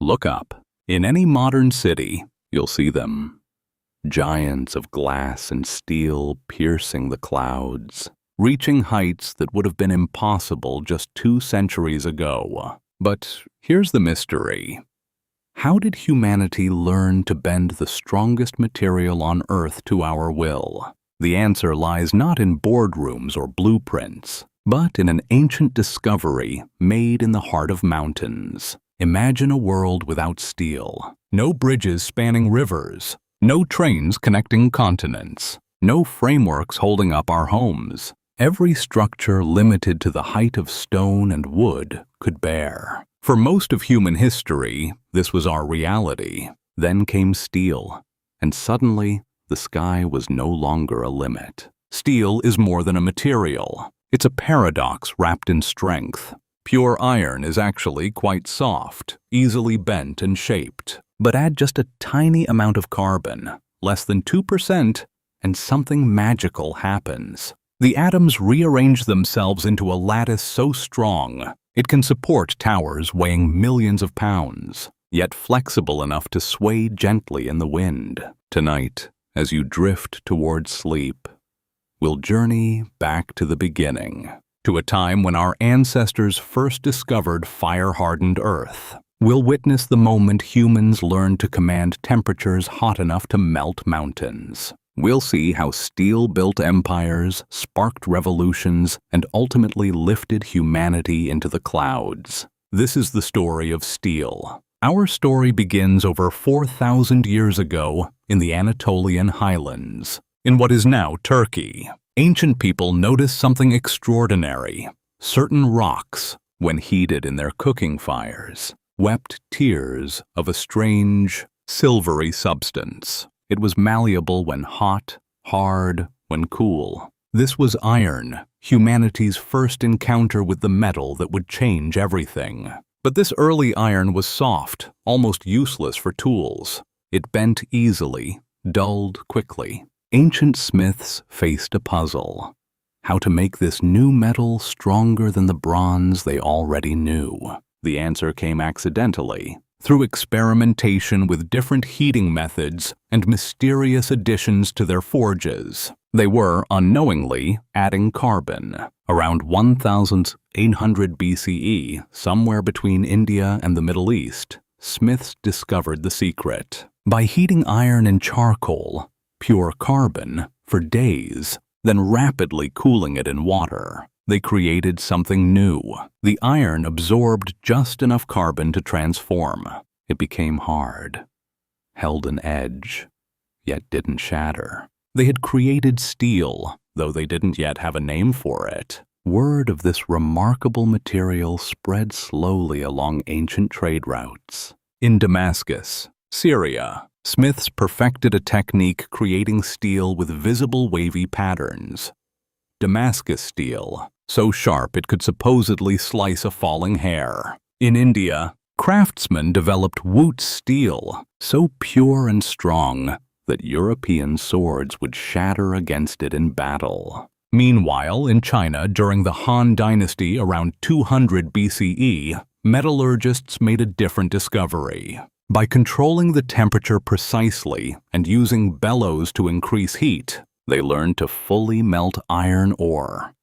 Look up. In any modern city, you'll see them. Giants of glass and steel piercing the clouds, reaching heights that would have been impossible just 2 centuries ago. But here's the mystery. How did humanity learn to bend the strongest material on Earth to our will? The answer lies not in boardrooms or blueprints, but in an ancient discovery made in the heart of mountains. Imagine a world without steel. No bridges spanning rivers. No trains connecting continents. No frameworks holding up our homes. Every structure limited to the height of stone and wood could bear. For most of human history, this was our reality. Then came steel, and suddenly the sky was no longer a limit. Steel is more than a material. It's a paradox wrapped in strength. Pure iron is actually quite soft, easily bent and shaped. But add just a tiny amount of carbon, less than 2%, and something magical happens. The atoms rearrange themselves into a lattice so strong it can support towers weighing millions of pounds, yet flexible enough to sway gently in the wind. Tonight, as you drift towards sleep, we'll journey back to the beginning, to a time when our ancestors first discovered fire-hardened Earth. We'll witness the moment humans learned to command temperatures hot enough to melt mountains. We'll see how steel-built empires sparked revolutions and ultimately lifted humanity into the clouds. This is the story of steel. Our story begins over 4,000 years ago in the Anatolian highlands, in what is now Turkey. Ancient people noticed something extraordinary. Certain rocks, when heated in their cooking fires, wept tears of a strange, silvery substance. It was malleable when hot, hard when cool. This was iron, humanity's first encounter with the metal that would change everything. But this early iron was soft, almost useless for tools. It bent easily, dulled quickly. Ancient smiths faced a puzzle: how to make this new metal stronger than the bronze they already knew. The answer came accidentally, through experimentation with different heating methods and mysterious additions to their forges. They were, unknowingly, adding carbon. Around 1800 BCE, somewhere between India and the Middle East, smiths discovered the secret. By heating iron and charcoal, pure carbon, for days, then rapidly cooling it in water, they created something new. The iron absorbed just enough carbon to transform. It became hard, held an edge, yet didn't shatter. They had created steel, though they didn't yet have a name for it. Word of this remarkable material spread slowly along ancient trade routes. In Damascus, Syria, smiths perfected a technique creating steel with visible wavy patterns. Damascus steel, so sharp it could supposedly slice a falling hair. In India, craftsmen developed woot steel, so pure and strong that European swords would shatter against it in battle. Meanwhile, in China, during the Han Dynasty around 200 BCE, metallurgists made a different discovery. By controlling the temperature precisely and using bellows to increase heat, they learned to fully melt iron ore,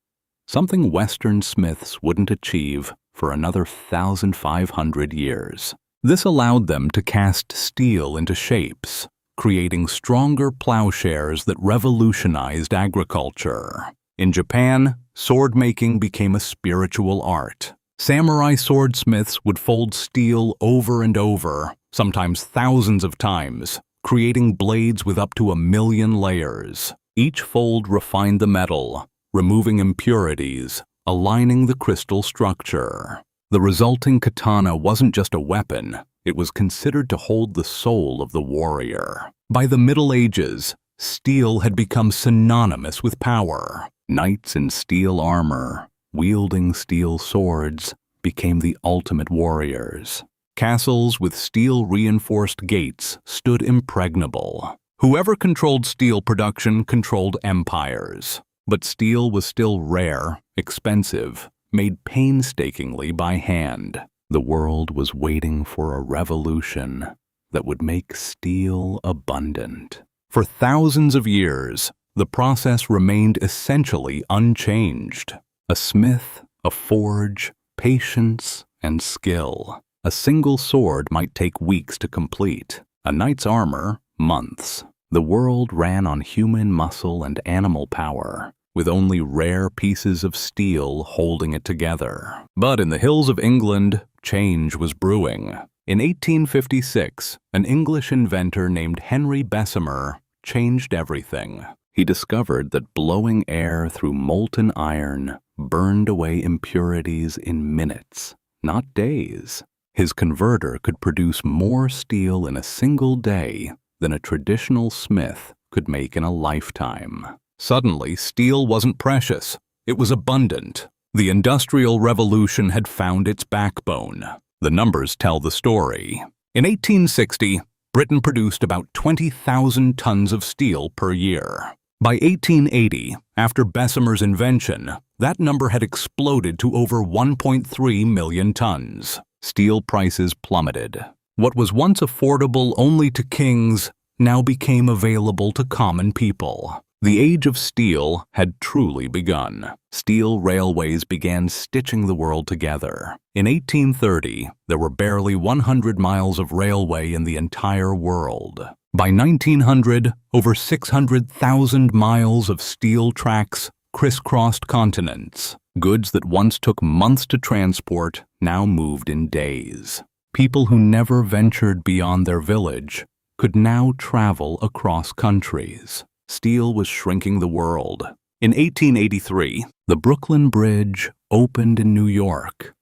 something Western smiths wouldn't achieve for another 1,500 years. This allowed them to cast steel into shapes, creating stronger plowshares that revolutionized agriculture. In Japan, sword-making became a spiritual art. Samurai swordsmiths would fold steel over and over, sometimes thousands of times, creating blades with up to 1,000,000 layers. Each fold refined the metal, removing impurities, aligning the crystal structure. The resulting katana wasn't just a weapon, it was considered to hold the soul of the warrior. By the Middle Ages, steel had become synonymous with power. Knights in steel armor, wielding steel swords, became the ultimate warriors. Castles with steel-reinforced gates stood impregnable. Whoever controlled steel production controlled empires. But steel was still rare, expensive, made painstakingly by hand. The world was waiting for a revolution that would make steel abundant. For thousands of years, the process remained essentially unchanged. A smith, a forge, patience, and skill. A single sword might take weeks to complete, a knight's armor, months. The world ran on human muscle and animal power, with only rare pieces of steel holding it together. But in the hills of England, change was brewing. In 1856, an English inventor named Henry Bessemer changed everything. He discovered that blowing air through molten iron burned away impurities in minutes, not days. His converter could produce more steel in a single day than a traditional smith could make in a lifetime. Suddenly, steel wasn't precious. It was abundant. The Industrial Revolution had found its backbone. The numbers tell the story. In 1860, Britain produced about 20,000 tons of steel per year. By 1880, after Bessemer's invention, that number had exploded to over 1.3 million tons. Steel prices plummeted. What was once affordable only to kings now became available to common people. The age of steel had truly begun. Steel railways began stitching the world together. In 1830, there were barely 100 miles of railway in the entire world. By 1900, over 600,000 miles of steel tracks crisscrossed continents. Goods that once took months to transport now moved in days. People who never ventured beyond their village could now travel across countries. Steel was shrinking the world. In 1883, the Brooklyn Bridge opened in New York,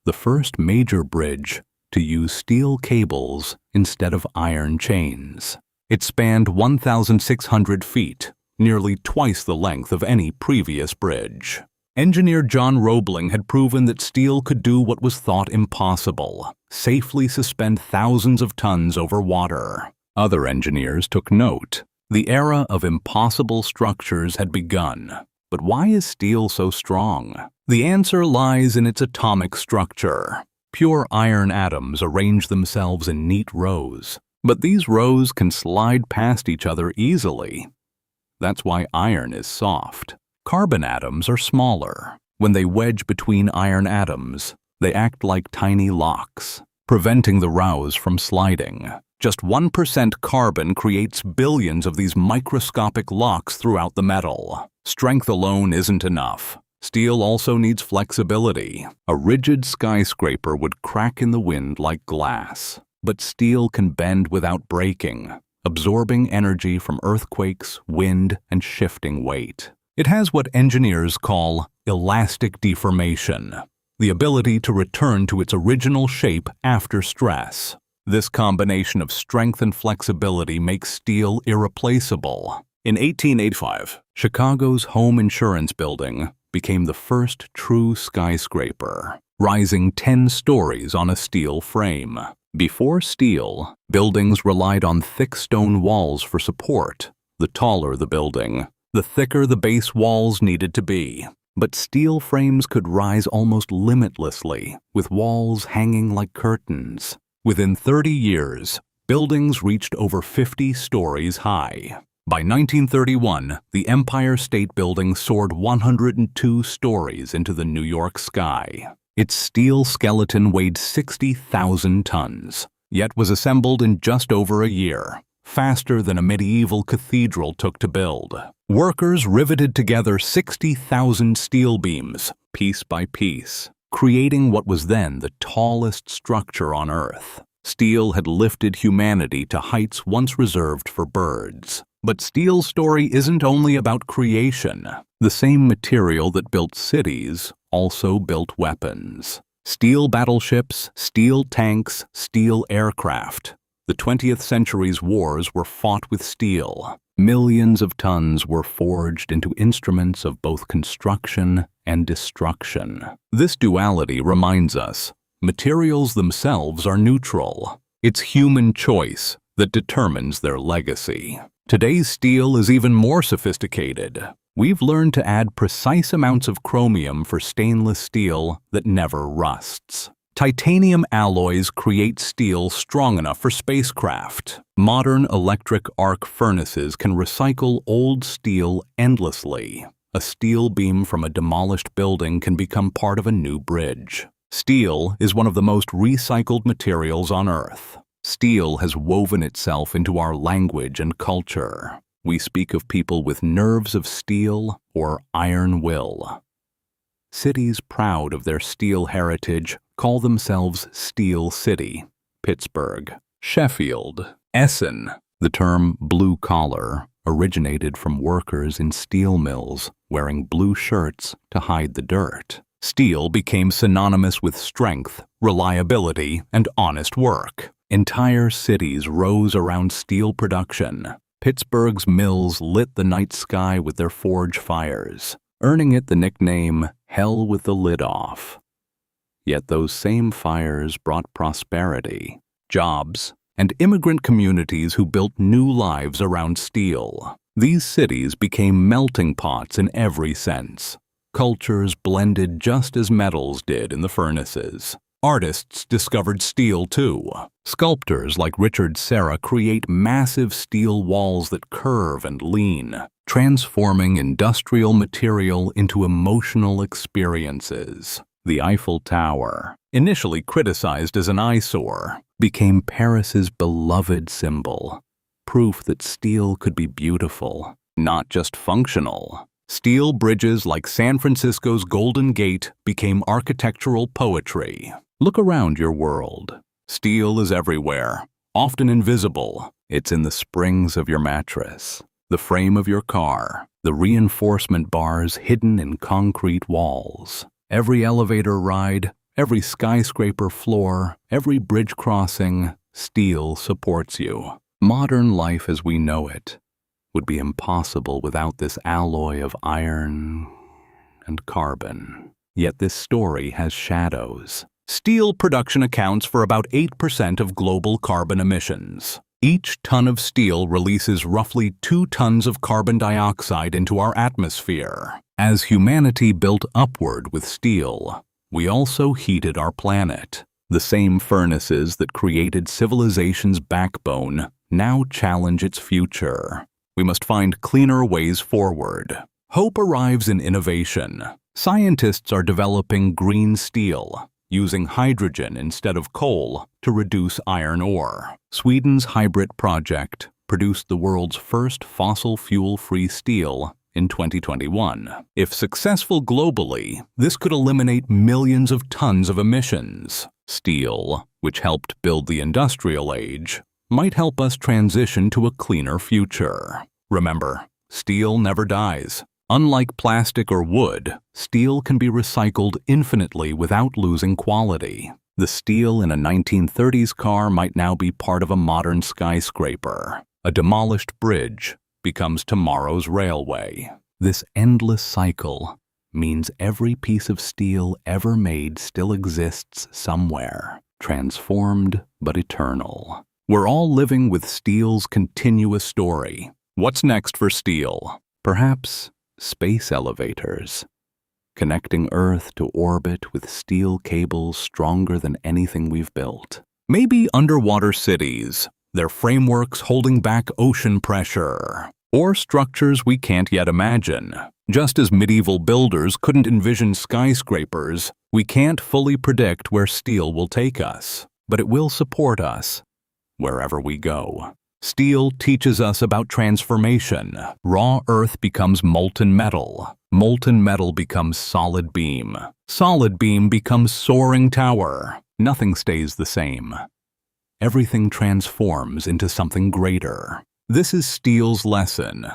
the first major bridge to use steel cables instead of iron chains. It spanned 1,600 feet, nearly twice the length of any previous bridge. Engineer John Roebling had proven that steel could do what was thought impossible, safely suspend thousands of tons over water. Other engineers took note. The era of impossible structures had begun. But why is steel so strong? The answer lies in its atomic structure. Pure iron atoms arrange themselves in neat rows, but these rows can slide past each other easily. That's why iron is soft. Carbon atoms are smaller. When they wedge between iron atoms, they act like tiny locks, preventing the rows from sliding. Just 1% carbon creates billions of these microscopic locks throughout the metal. Strength alone isn't enough. Steel also needs flexibility. A rigid skyscraper would crack in the wind like glass. But steel can bend without breaking, absorbing energy from earthquakes, wind, and shifting weight. It has what engineers call elastic deformation, the ability to return to its original shape after stress. This combination of strength and flexibility makes steel irreplaceable. In 1885, Chicago's home insurance building became the first true skyscraper, rising 10 stories on a steel frame. Before steel, buildings relied on thick stone walls for support. The taller the building, the thicker the base walls needed to be. But steel frames could rise almost limitlessly, with walls hanging like curtains. Within 30 years, buildings reached over 50 stories high. By 1931, the Empire State Building soared 102 stories into the New York sky. Its steel skeleton weighed 60,000 tons, yet was assembled in just over a year, faster than a medieval cathedral took to build. Workers riveted together 60,000 steel beams, piece by piece, creating what was then the tallest structure on Earth. Steel had lifted humanity to heights once reserved for birds. But steel's story isn't only about creation. The same material that built cities also built weapons. Steel battleships, steel tanks, steel aircraft. The 20th century's wars were fought with steel. Millions of tons were forged into instruments of both construction and destruction. This duality reminds us, materials themselves are neutral. It's human choice that determines their legacy. Today's steel is even more sophisticated. We've learned to add precise amounts of chromium for stainless steel that never rusts. Titanium alloys create steel strong enough for spacecraft. Modern electric arc furnaces can recycle old steel endlessly. A steel beam from a demolished building can become part of a new bridge. Steel is one of the most recycled materials on Earth. Steel has woven itself into our language and culture. We speak of people with nerves of steel or iron will. Cities proud of their steel heritage call themselves Steel City. Pittsburgh, Sheffield, Essen. The term blue collar originated from workers in steel mills wearing blue shirts to hide the dirt. Steel became synonymous with strength, reliability, and honest work. Entire cities rose around steel production. Pittsburgh's mills lit the night sky with their forge fires, earning it the nickname Hell with the Lid Off. Yet those same fires brought prosperity, jobs, and immigrant communities who built new lives around steel. These cities became melting pots in every sense. Cultures blended just as metals did in the furnaces. Artists discovered steel too. Sculptors like Richard Serra create massive steel walls that curve and lean, transforming industrial material into emotional experiences. The Eiffel Tower, initially criticized as an eyesore, became Paris's beloved symbol, proof that steel could be beautiful, not just functional. Steel bridges like San Francisco's Golden Gate became architectural poetry. Look around your world. Steel is everywhere, often invisible. It's in the springs of your mattress, the frame of your car, the reinforcement bars hidden in concrete walls. Every elevator ride, every skyscraper floor, every bridge crossing, steel supports you. Modern life as we know it would be impossible without this alloy of iron and carbon. Yet this story has shadows. Steel production accounts for about 8% of global carbon emissions. Each ton of steel releases roughly 2 tons of carbon dioxide into our atmosphere. As humanity built upward with steel, we also heated our planet. The same furnaces that created civilization's backbone now challenge its future. We must find cleaner ways forward. Hope arrives in innovation. Scientists are developing green steel, using hydrogen instead of coal to reduce iron ore. Sweden's hybrid project produced the world's first fossil fuel-free steel in 2021. If successful globally, this could eliminate millions of tons of emissions. Steel, which helped build the industrial age, might help us transition to a cleaner future. Remember, steel never dies. Unlike plastic or wood, steel can be recycled infinitely without losing quality. The steel in a 1930s car might now be part of a modern skyscraper. A demolished bridge becomes tomorrow's railway. This endless cycle means every piece of steel ever made still exists somewhere, transformed but eternal. We're all living with steel's continuous story. What's next for steel? Perhaps space elevators, connecting Earth to orbit with steel cables stronger than anything we've built. Maybe underwater cities, their frameworks holding back ocean pressure, or structures we can't yet imagine. Just as medieval builders couldn't envision skyscrapers, we can't fully predict where steel will take us, but it will support us wherever we go. Steel teaches us about transformation. Raw earth becomes molten metal. Molten metal becomes solid beam. Solid beam becomes soaring tower. Nothing stays the same. Everything transforms into something greater. This is steel's lesson.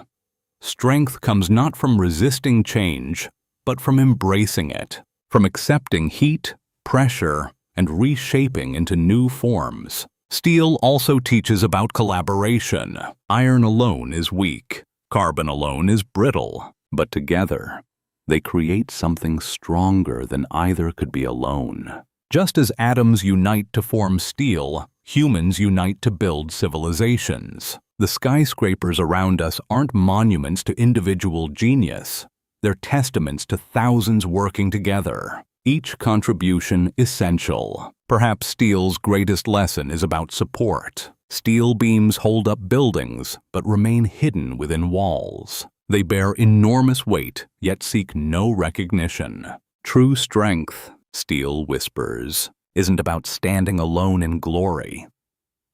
Strength comes not from resisting change, but from embracing it, from accepting heat, pressure, and reshaping into new forms. Steel also teaches about collaboration. Iron alone is weak. Carbon alone is brittle. But together, they create something stronger than either could be alone. Just as atoms unite to form steel, humans unite to build civilizations. The skyscrapers around us aren't monuments to individual genius. They're testaments to thousands working together. each contribution essential. Perhaps steel's greatest lesson is about support. Steel beams hold up buildings, but remain hidden within walls. They bear enormous weight, yet seek no recognition. True strength, steel whispers, isn't about standing alone in glory.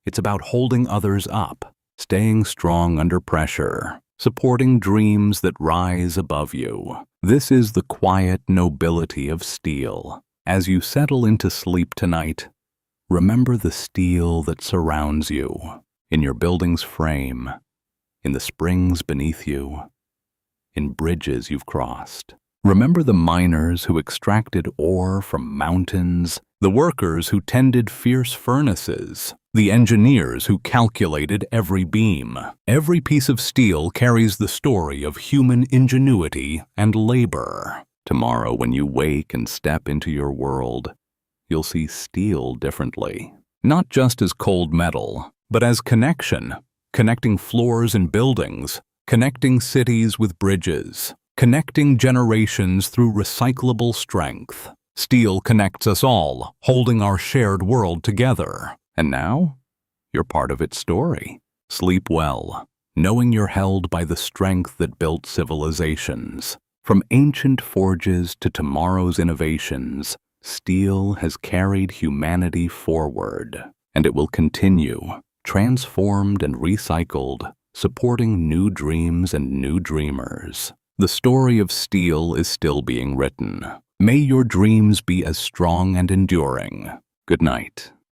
It's about holding others up, staying strong under pressure, supporting dreams that rise above you. This is the quiet nobility of steel. As you settle into sleep tonight, remember the steel that surrounds you, in your building's frame, in the springs beneath you, in bridges you've crossed. Remember the miners who extracted ore from mountains, the workers who tended fierce furnaces, the engineers who calculated every beam. Every piece of steel carries the story of human ingenuity and labor. Tomorrow, when you wake and step into your world, you'll see steel differently. Not just as cold metal, but as connection, connecting floors and buildings, connecting cities with bridges, connecting generations through recyclable strength. Steel connects us all, holding our shared world together. And now, you're part of its story. Sleep well, knowing you're held by the strength that built civilizations. From ancient forges to tomorrow's innovations, steel has carried humanity forward, and it will continue, transformed and recycled, supporting new dreams and new dreamers. The story of steel is still being written. May your dreams be as strong and enduring. Good night.